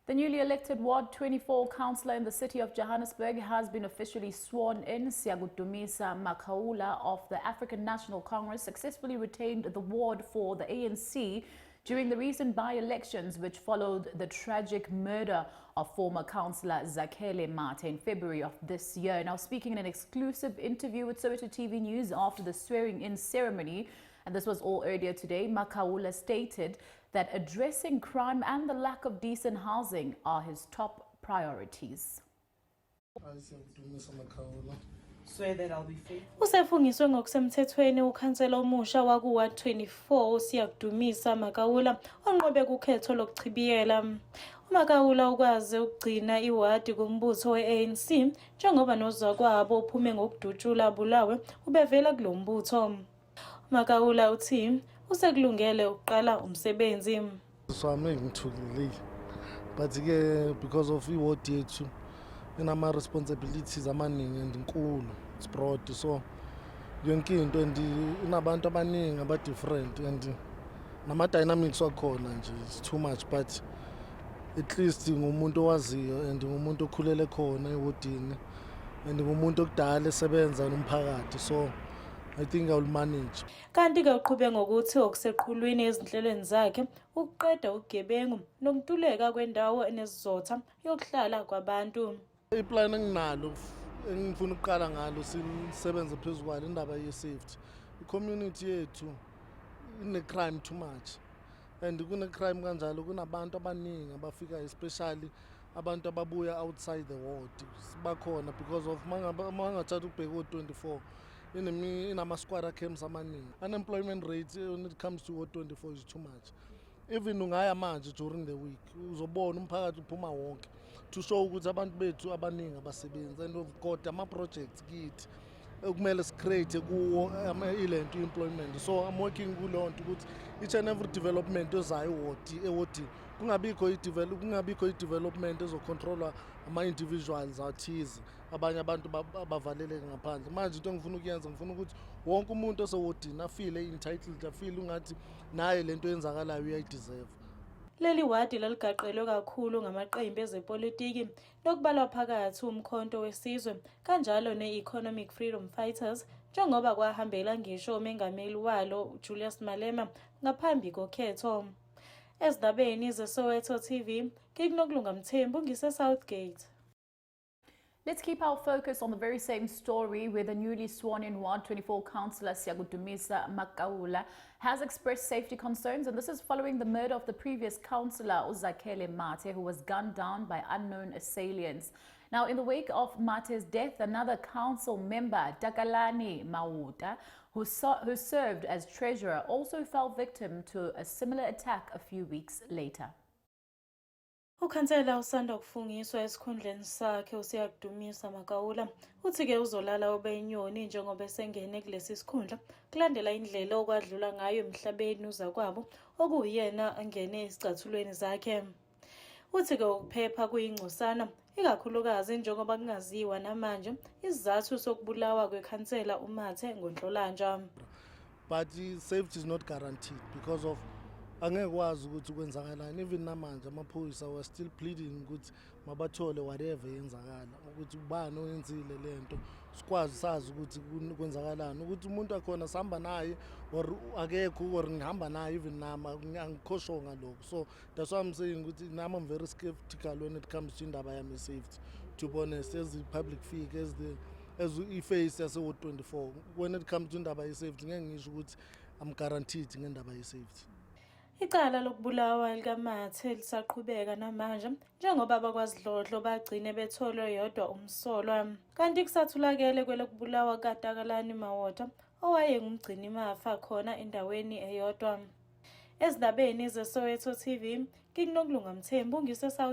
The newly elected Ward 24 councillor in the city of Johannesburg has been officially sworn in. Siyagudumisa Makaula of the African National Congress successfully retained the ward for the ANC during the recent by-elections which followed the tragic murder of former councillor Zakhele Mathe in February of this year. Now, speaking in an exclusive interview with Soweto TV News after the swearing-in ceremony, and this was all earlier today, Makaula stated that addressing crime and the lack of decent housing are his top priorities. Swear that I'll be faithful. Usefungiswe ngokusemthethweni ukhansela omusha waku-Ward 24 Siyagudumisa Makaula onqobe kukhetho lokuchibiyela. uMakaula ukwazi ukugcina iwadi kumbutho we-ANC njengoba nozakwabo uphume ngokudutshula abulawe ubevela kulo mbutho. uMakaula uthi usekulungele ukuqala umsebenzi. So I'm not to leave, but because of iward yethu inama responsibilities amaningi and inkulu, it's broad, so yonke into and inabantu abaningi aba different and nama dynamics wakhona nje, it's too much, but at least ngumuntu owaziyo and ngumuntu okhulele khona ewardini and ngumuntu okudala esebenza nomphakathi, so I think I will manage. Kanti ke uqhube ngokuthi okuseqhulwini ezinhlelweni zakhe ukuqeda ugebengu nokuntuleka kwendawo enesizotha yokuhlala kwabantu. Iplan enginalo engifuna ukuqala ngalo sisebenze phezulu indaba ye safety. I-community yethu ine crime too much. And kune crime kanjalo kunabantu abaningi abafika especially abantu ababuya outside the ward. Bakhona because of mangathatha ubheka u24 inama squatter camps amaningi. Unemployment rate when it comes to 24 is too much. Even ungaya manje during the week uzobona umphakathi uphuma wonke to show ukuthi abantu bethu abaningi abasebenza and we've got ama projects kithi ekumele sicreate kuwo ilento employment, so I'm working kulonto ukuthi each and every development ezayo ewodi kungabikho i-development ezocontrollwa ama-individuals athize abanye abantu abavaleleke ngaphandle. Manje into engifuna ukuyenza ngifuna ukuthi wonke umuntu osewodini afile entitled, afile ungathi naye lento yenzakalayo uyayideserve. Leli wadi laligaqelwe kakhulu ngamaqembu ezepolitiki lokubalwa phakathi umkhonto wesizwe kanjalo ne-Economic Freedom Fighters njengoba kwahambela ngisho umengameli walo Julius Malema ngaphambi kokhetho. Ezindabeni zeSoweto TV, Nginokulunga Mthembu ngise-Southgate. Let's keep our focus on the very same story where the newly sworn-in Ward 24 councillor Siyagudumisa Makaula has expressed safety concerns, and this is following the murder of the previous councillor Zakhele Mathe, who was gunned down by unknown assailants. Now, in the wake of Mathe's death, another council member, Takalani Mawuta, who served as treasurer, also fell victim to a similar attack a few weeks later. Ukhansela usanda kufungiswa esikhundleni sakhe uSiyagudumisa Makaula uthi ke uzolala ubeyinyoni njengoba esengene kulesi sikhundla kulandela indlela okwadlula ngayo emhlabeni uzakwabo okuyena angene esicathulweni zakhe. Uthi ke ukuphepha kuyingcosana ikakhulukazi njengoba kungaziwa namanje isizathu sokubulawa kwekhansela uMathe ngoNhlolanja. But safety is not guaranteed because of angekwazi ukuthi kwenzakalani. Even namanje amaphoyisa were still pleading ukuthi mabathole whatever yenzakala ukuthi ubani oyenzile lento sikwazi sazi ukuthi kwenzakalani ukuthi umuntu akhona sihamba naye or akekho or ngihamba naye even nama angikhosho ngalokho. So that's why I'm saying ukuthi nama I'm very skeptical when it comes to indaba yami safety, to be honest, as the public figure, as i-face yase 24 when it comes to indaba ye-safety ngeke ngisho ukuthi I'm guaranteed ngendaba ye-safety. Icala lokubulawa likaMathe lisaqhubeka namanje njengoba abakwaZidlodlo bagcine betholwe yodwa umsolwa, kanti kusathulakele kwelokubulawa kaTakalani Mawuta owayengumgcini mafa khona endaweni eyodwa. Ezindabeni zeSoweto TV, Nginokulunga Mthembu ngise-South